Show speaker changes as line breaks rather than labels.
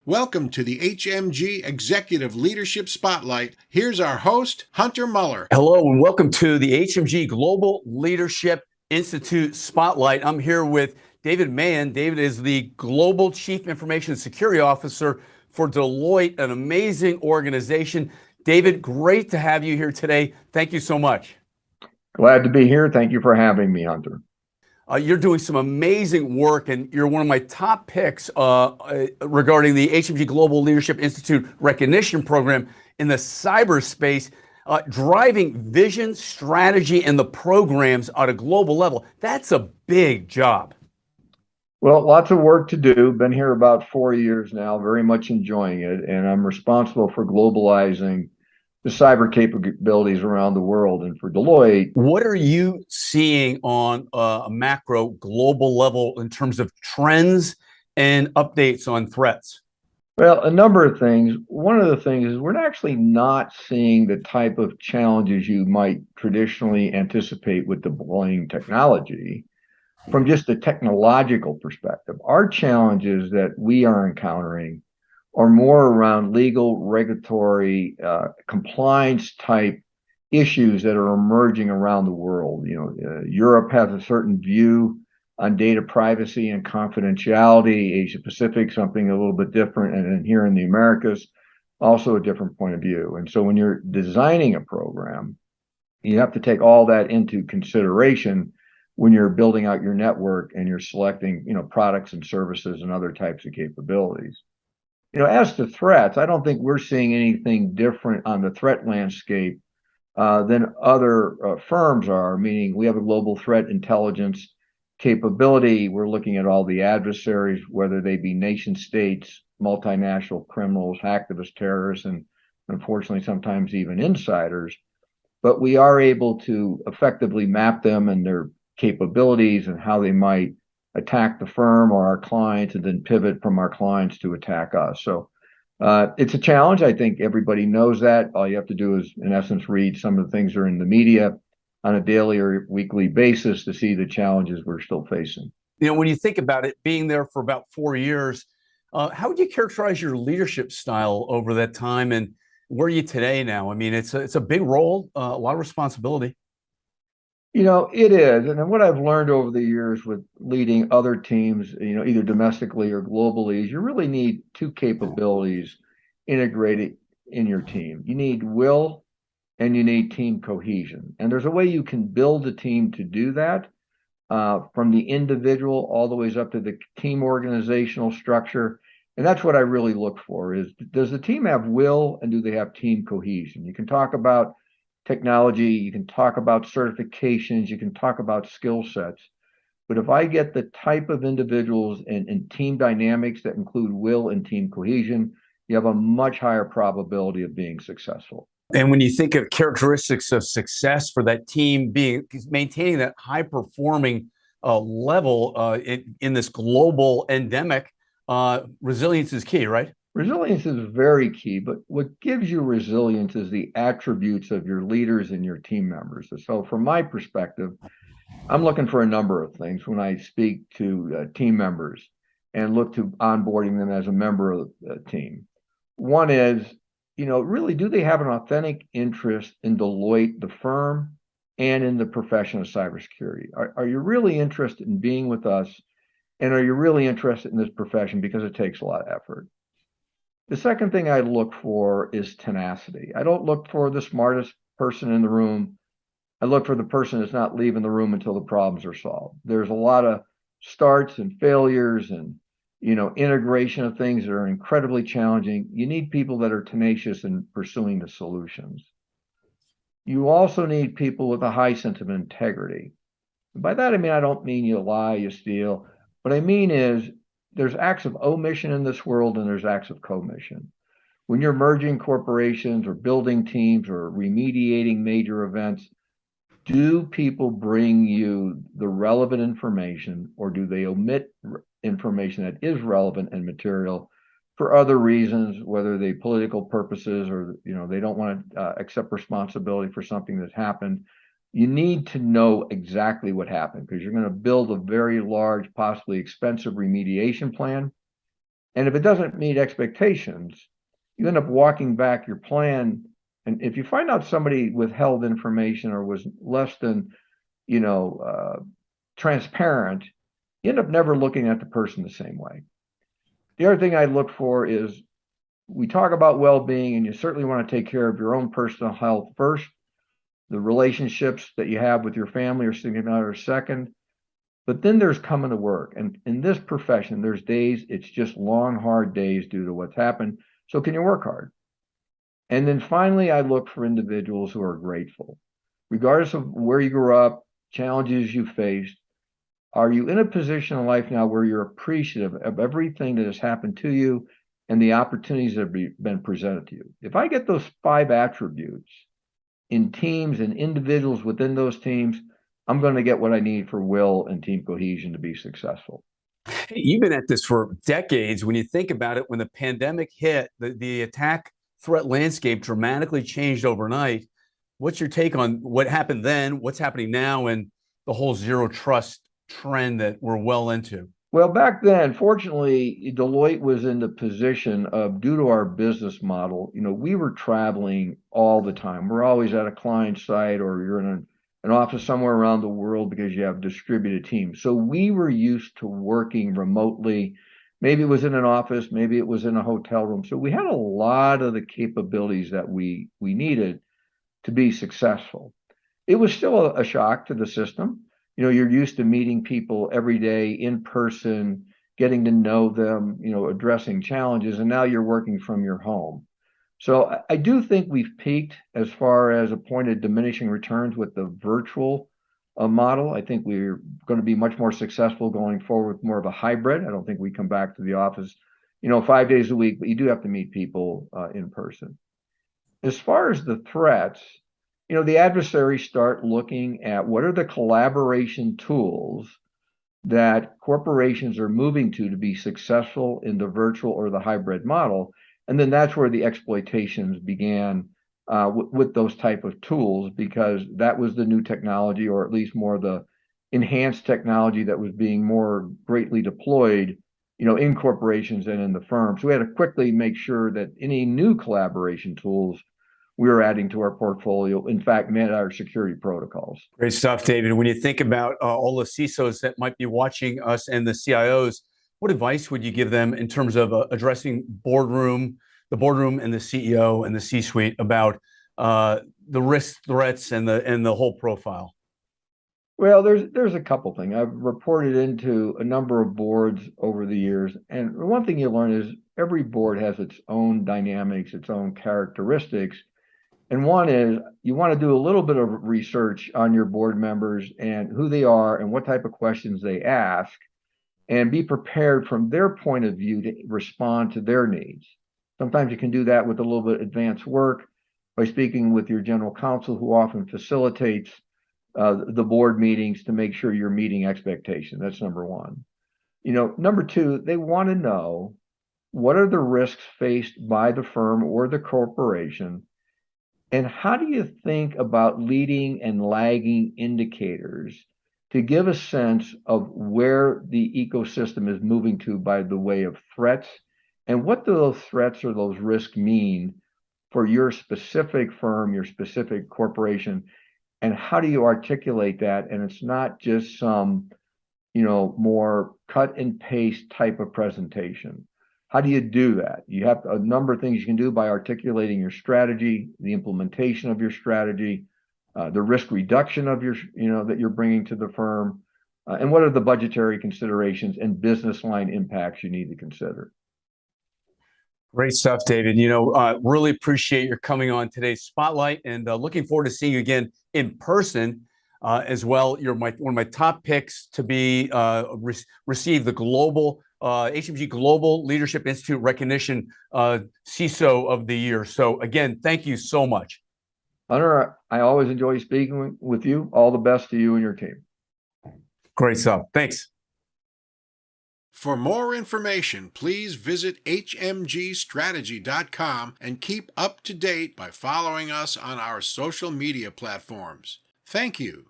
Welcome to the HMG Executive Leadership Spotlight. Here's our host, Hunter Muller.
Hello, and welcome to the HMG Global Leadership Institute Spotlight. I'm here with David Mahon. David is the Global Chief Information Security Officer for Deloitte, an amazing organization. David, great to have you here today. Thank you so much.
Glad to be here. Thank you for having me, Hunter.
You're doing some amazing work, and you're one of my top picks regarding the HMG Global Leadership Institute recognition program in the cyberspace, driving vision, strategy, and the programs at a global level. That's a big job.
Well, lots of work to do. Been here about 4 years now, very much enjoying it. And I'm responsible for globalizing the cyber capabilities around the world. And for Deloitte,
What are you seeing on a macro global level in terms of trends and updates on threats?
well, a number of things. One of the things is we're actually not seeing the type of challenges you might traditionally anticipate with deploying technology from just a technological perspective. Our challenges that we are encountering are more around legal, regulatory, compliance type issues that are emerging around the world. Europe has a certain view on data privacy and confidentiality. Asia Pacific, something a little bit different, and then here in the Americas, also a different point of view. And so when you're designing a program, you have to take all that into consideration when you're building out your network and you're selecting, products and services and other types of capabilities. As to threats, I don't think we're seeing anything different on the threat landscape than other firms are, meaning we have a global threat intelligence capability. We're looking at all the adversaries, whether they be nation states, multinational criminals, hacktivists, terrorists, and unfortunately sometimes even insiders. But we are able to effectively map them and their capabilities and how they might attack the firm or our clients, and then pivot from our clients to attack us. So it's a challenge. I think everybody knows that. All you have to do is, in essence, read some of the things that are in the media on a daily or weekly basis to see the challenges we're still facing.
When you think about it, being there for about 4 years, how would you characterize your leadership style over that time, and where are you today now? I mean, it's a big role, a lot of responsibility.
It is. And what I've learned over the years with leading other teams, either domestically or globally, is you really need two capabilities integrated in your team. You need will and you need team cohesion. And there's a way you can build a team to do that, from the individual all the ways up to the team organizational structure. And that's what I really look for is, does the team have will and do they have team cohesion? You can talk about technology, you can talk about certifications, you can talk about skill sets. But if I get the type of individuals and team dynamics that include will and team cohesion, you have a much higher probability of being successful.
And when you think of characteristics of success for that team, maintaining that high performing level in this global endemic, resilience is key, right?
Resilience is very key, but what gives you resilience is the attributes of your leaders and your team members. So from my perspective, I'm looking for a number of things when I speak to team members and look to onboarding them as a member of the team. One is, really, do they have an authentic interest in Deloitte, the firm, and in the profession of cybersecurity? Are you really interested in being with us? And are you really interested in this profession? Because it takes a lot of effort. The second thing I look for is tenacity. I don't look for the smartest person in the room. I look for the person that's not leaving the room until the problems are solved. There's a lot of starts and failures and, integration of things that are incredibly challenging. You need people that are tenacious in pursuing the solutions. You also need people with a high sense of integrity. By that, I don't mean you lie, you steal. What I mean is, there's acts of omission in this world and there's acts of commission. When you're merging corporations or building teams or remediating major events, do people bring you the relevant information, or do they omit information that is relevant and material for other reasons, whether they political purposes or they don't want to accept responsibility for something that's happened? You need to know exactly what happened, because you're going to build a very large, possibly expensive remediation plan. And if it doesn't meet expectations, you end up walking back your plan. And if you find out somebody withheld information or was less than, transparent, you end up never looking at the person the same way. The other thing I look for is we talk about well-being, and you certainly want to take care of your own personal health first, the relationships that you have with your family or significant other second. But then there's coming to work. And in this profession, there's days, it's just long, hard days due to what's happened. So can you work hard? And then finally, I look for individuals who are grateful. Regardless of where you grew up, challenges you faced, are you in a position in life now where you're appreciative of everything that has happened to you and the opportunities that have been presented to you? If I get those 5 attributes in teams and individuals within those teams, I'm going to get what I need for will and team cohesion to be successful.
You've been at this for decades. When you think about it, when the pandemic hit, the attack threat landscape dramatically changed overnight. What's your take on what happened then, what's happening now, and the whole zero trust trend that we're well into?
Well, back then, fortunately, Deloitte was in the position of, due to our business model, we were traveling all the time. We're always at a client site, or you're in an office somewhere around the world because you have distributed teams. So we were used to working remotely. Maybe it was in an office, maybe it was in a hotel room. So we had a lot of the capabilities that we needed to be successful. It was still a shock to the system. You're used to meeting people every day in person, getting to know them, addressing challenges, and now you're working from your home. So I do think we've peaked as far as a point of diminishing returns with the virtual model. I think we're going to be much more successful going forward with more of a hybrid. I don't think we come back to the office, 5 days a week, but you do have to meet people in person. As far as the threats, the adversaries start looking at what are the collaboration tools that corporations are moving to be successful in the virtual or the hybrid model. And then that's where the exploitations began with those type of tools, because that was the new technology, or at least more the enhanced technology that was being more greatly deployed, in corporations and in the firm. So we had to quickly make sure that any new collaboration tools we were adding to our portfolio, in fact, met our security protocols.
Great stuff, David. When you think about all the CISOs that might be watching us and the CIOs, what advice would you give them in terms of addressing the boardroom and the CEO and the C-suite about the risk, threats, and the whole profile?
Well, there's a couple things. I've reported into a number of boards over the years, and one thing you learn is every board has its own dynamics, its own characteristics. And one is you want to do a little bit of research on your board members and who they are and what type of questions they ask, and be prepared from their point of view to respond to their needs. Sometimes you can do that with a little bit of advanced work by speaking with your general counsel, who often facilitates the board meetings to make sure you're meeting expectations. That's number one. Number two, they want to know what are the risks faced by the firm or the corporation. And how do you think about leading and lagging indicators to give a sense of where the ecosystem is moving to by the way of threats? And what do those threats or those risks mean for your specific firm, your specific corporation? And how do you articulate that? And it's not just some, more cut and paste type of presentation. How do you do that? You have a number of things you can do by articulating your strategy, the implementation of your strategy, the risk reduction of your, that you're bringing to the firm, and what are the budgetary considerations and business line impacts you need to consider.
Great stuff, David. Really appreciate your coming on today's Spotlight, and looking forward to seeing you again in person as well. You're one of my top picks to be receive the global HMG Global Leadership Institute recognition CISO of the year. So again, thank you so much.
Hunter, I always enjoy speaking with you. All the best to you and your team.
Great stuff. Thanks.
For more information, please visit hmgstrategy.com and keep up to date by following us on our social media platforms. Thank you.